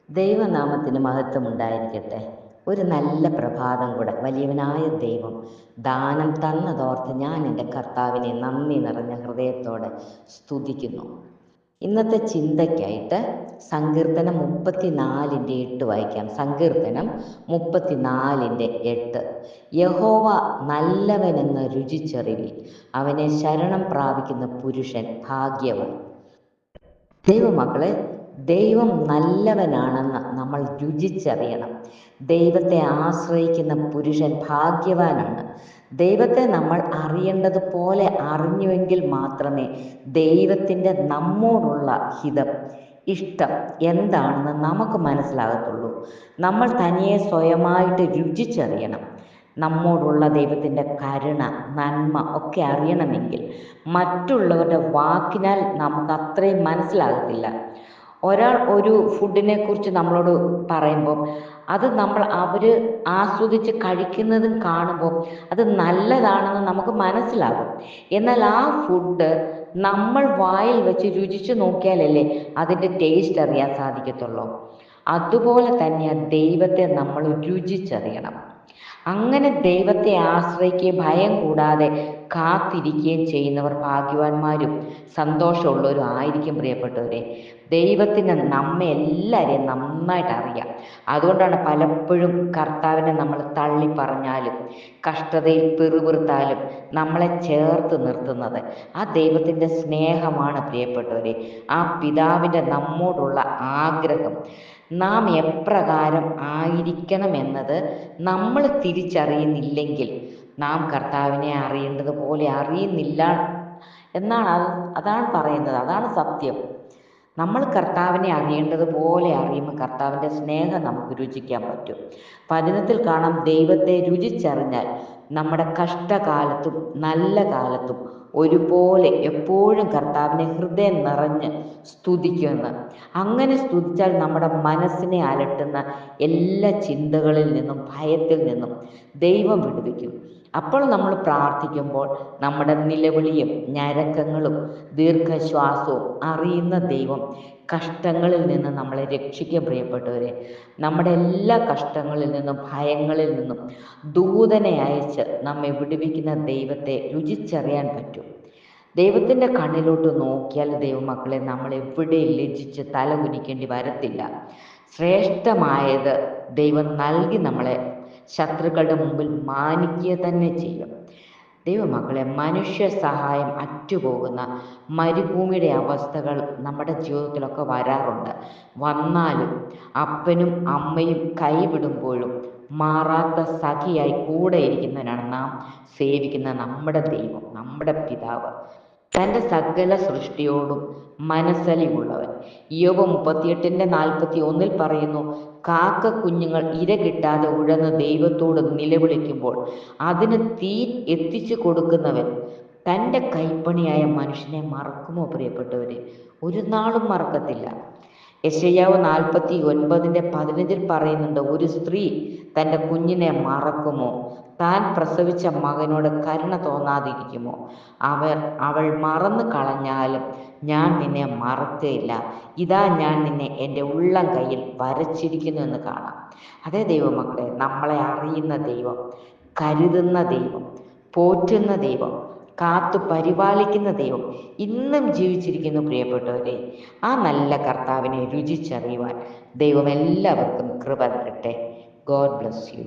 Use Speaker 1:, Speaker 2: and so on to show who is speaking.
Speaker 1: ദൈവനാമത്തിന് മഹത്വമുണ്ടായിരിക്കട്ടെ. ഒരു നല്ല പ്രഭാതം കൂടെ വലിയവനായ ദൈവം ദാനം തന്നതോർത്ത് ഞാൻ എൻ്റെ കർത്താവിനെ നന്ദി നിറഞ്ഞ ഹൃദയത്തോടെ സ്തുതിക്കുന്നു. ഇന്നത്തെ ചിന്തയ്ക്കായിട്ട് സങ്കീർത്തനം 34:8 വായിക്കാം. സങ്കീർത്തനം 34:8. യഹോവ നല്ലവനെന്ന് രുചിച്ചറിവിൻ, അവനെ ശരണം പ്രാപിക്കുന്ന പുരുഷൻ ഭാഗ്യവാൻ. ദൈവമക്കളെ, ദൈവം നല്ലവനാണെന്ന് നമ്മൾ രുചിച്ചറിയണം. ദൈവത്തെ ആശ്രയിക്കുന്ന പുരുഷൻ ഭാഗ്യവാനാണ്. ദൈവത്തെ നമ്മൾ അറിയേണ്ടതുപോലെ അറിഞ്ഞുവെങ്കിൽ മാത്രമേ ദൈവത്തിൻ്റെ നമ്മോടുള്ള ഹിതം, ഇഷ്ടം എന്താണെന്ന് നമുക്ക് മനസ്സിലാകത്തുള്ളൂ. നമ്മൾ തനിയെ സ്വയമായിട്ട് രുചിച്ചറിയണം. നമ്മോടുള്ള ദൈവത്തിൻ്റെ കരുണ, നന്മ ഒക്കെ അറിയണമെങ്കിൽ മറ്റുള്ളവരുടെ വാക്കിനാൽ നമുക്ക് അത്രയും മനസ്സിലാകത്തില്ല. ഒരാൾ ഒരു ഫുഡിനെ കുറിച്ച് നമ്മളോട് പറയുമ്പോൾ അത് അവർ ആസ്വദിച്ച് കഴിക്കുന്നതും കാണുമ്പോൾ അത് നല്ലതാണെന്ന് നമുക്ക് മനസ്സിലാകും. എന്നാൽ ആ ഫുഡ് നമ്മൾ വായിൽ വെച്ച് രുചിച്ച് നോക്കിയാലല്ലേ അതിൻ്റെ ടേസ്റ്റ് അറിയാൻ സാധിക്കത്തുള്ളൂ. അതുപോലെ തന്നെയാണ് ദൈവത്തെ നമ്മൾ രുചിച്ചറിയണം. അങ്ങനെ ദൈവത്തെ ആശ്രയിക്കുകയും ഭയം കൂടാതെ കാത്തിരിക്കുകയും ചെയ്യുന്നവർ ഭാഗ്യവാന്മാരും സന്തോഷമുള്ളവരും ആയിരിക്കും. പ്രിയപ്പെട്ടവരെ, ദൈവത്തിന് നമ്മെ എല്ലാവരെയും നന്നായിട്ട് അറിയാം. അതുകൊണ്ടാണ് പലപ്പോഴും കർത്താവിനെ നമ്മൾ തള്ളി പറഞ്ഞാലും കഷ്ടതയിൽ പിറുപിറുത്താലും നമ്മളെ ചേർത്ത് നിർത്തുന്നത്. ആ ദൈവത്തിൻ്റെ സ്നേഹമാണ് പ്രിയപ്പെട്ടവരെ. ആ പിതാവിൻ്റെ നമ്മോടുള്ള ആഗ്രഹം നാം എപ്രകാരം ആയിരിക്കണമെന്നത് നമ്മൾ തിരിച്ചറിയുന്നില്ലെങ്കിൽ നാം കർത്താവിനെ അറിയേണ്ടതുപോലെ അറിയുന്നില്ല എന്നാണ്. അതാണ് പറയുന്നത്, അതാണ് സത്യം. നമ്മൾ കർത്താവിനെ അറിയേണ്ടതുപോലെ അറിയുമ്പോൾ കർത്താവിൻ്റെ സ്നേഹം നമുക്ക് രുചിക്കാൻ പറ്റും. വചനത്തിൽ കാണാം, ദൈവത്തെ രുചിച്ചറിഞ്ഞാൽ നമ്മുടെ കഷ്ടകാലത്തും നല്ല കാലത്തും ഒരുപോലെ എപ്പോഴും കർത്താവിനെ ഹൃദയം നിറഞ്ഞ് സ്തുതിക്കുമെന്ന്. അങ്ങനെ സ്തുതിച്ചാൽ നമ്മുടെ മനസ്സിനെ അലട്ടുന്ന എല്ലാ ചിന്തകളിൽ നിന്നും ഭയത്തിൽ നിന്നും ദൈവം വിടുവിക്കും. അപ്പോൾ നമ്മൾ പ്രാർത്ഥിക്കുമ്പോൾ നമ്മുടെ നിലവിളിയും ഞരക്കങ്ങളും ദീർഘശ്വാസവും അറിയുന്ന ദൈവം കഷ്ടങ്ങളിൽ നിന്ന് നമ്മളെ രക്ഷിക്കും. പ്രിയപ്പെട്ടവരെ, നമ്മുടെ എല്ലാ കഷ്ടങ്ങളിൽ നിന്നും ഭയങ്ങളിൽ നിന്നും ദൂതനെ അയച്ച് നമ്മെ വിടുവിക്കുന്ന ദൈവത്തെ രുചിച്ചറിയാൻ പറ്റും. ദൈവത്തിൻ്റെ കണ്ണിലോട്ട് നോക്കിയാൽ ദൈവമക്കളെ, നമ്മൾ എവിടെയും ലജ്ജിച്ച് തല കുനിക്കേണ്ടി വരത്തില്ല. ശ്രേഷ്ഠമായത് ദൈവം നൽകി നമ്മളെ ശത്രുക്കളുടെ മുമ്പിൽ മാനിക്കുക തന്നെ ചെയ്യും. ദൈവമക്കളെ, മനുഷ്യ സഹായം അറ്റുപോകുന്ന മരുഭൂമിയുടെ അവസ്ഥകൾ നമ്മുടെ ജീവിതത്തിലൊക്കെ വരാറുണ്ട്. വന്നാലും അപ്പനും അമ്മയും കൈവിടുമ്പോഴും മാറാത്ത സഖിയായി കൂടെ ഇരിക്കുന്നവനാണ് നാം സേവിക്കുന്ന നമ്മുടെ ദൈവം, നമ്മുടെ പിതാവ്. തൻ്റെ സകല സൃഷ്ടിയോടും മനസ്സലിവുള്ളവൻ. ഇയ്യോബ് 38:41 പറയുന്നു, കാക്ക കുഞ്ഞുങ്ങൾ ഇര കിട്ടാതെ ഉഴന്ന് ദൈവത്തോട് നിലവിളിക്കുമ്പോൾ അതിന് തീ എത്തിച്ചു കൊടുക്കുന്നവൻ തൻ്റെ കൈപ്പണിയായ മനുഷ്യനെ മറക്കുമോ? പ്രിയപ്പെട്ടവരെ, ഒരു നാളും മറക്കത്തില്ല. യെശയ്യാവ് 49:15 പറയുന്നുണ്ട്, ഒരു സ്ത്രീ തൻ്റെ കുഞ്ഞിനെ മറക്കുമോ? താൻ പ്രസവിച്ച മകനോട് കരുണ തോന്നാതിരിക്കുമോ? അവൾ മറന്നു കളഞ്ഞാലും ഞാൻ നിന്നെ മറക്കുകയില്ല. ഇതാ, ഞാൻ നിന്നെ എൻ്റെ ഉള്ളം കയ്യിൽ വരച്ചിരിക്കുന്നു എന്ന് കാണാം. അതേ ദൈവമക്കളെ, നമ്മളെ അറിയുന്ന ദൈവം, കരുതുന്ന ദൈവം, പോറ്റുന്ന ദൈവം, കാത്തു പരിപാലിക്കുന്ന ദൈവം ഇന്നും ജീവിച്ചിരിക്കുന്നു. പ്രിയപ്പെട്ടവരെ, ആ നല്ല കർത്താവിനെ രുചിച്ചറിയുവാൻ ദൈവം എല്ലാവർക്കും കൃപ തരട്ടെ. God bless you.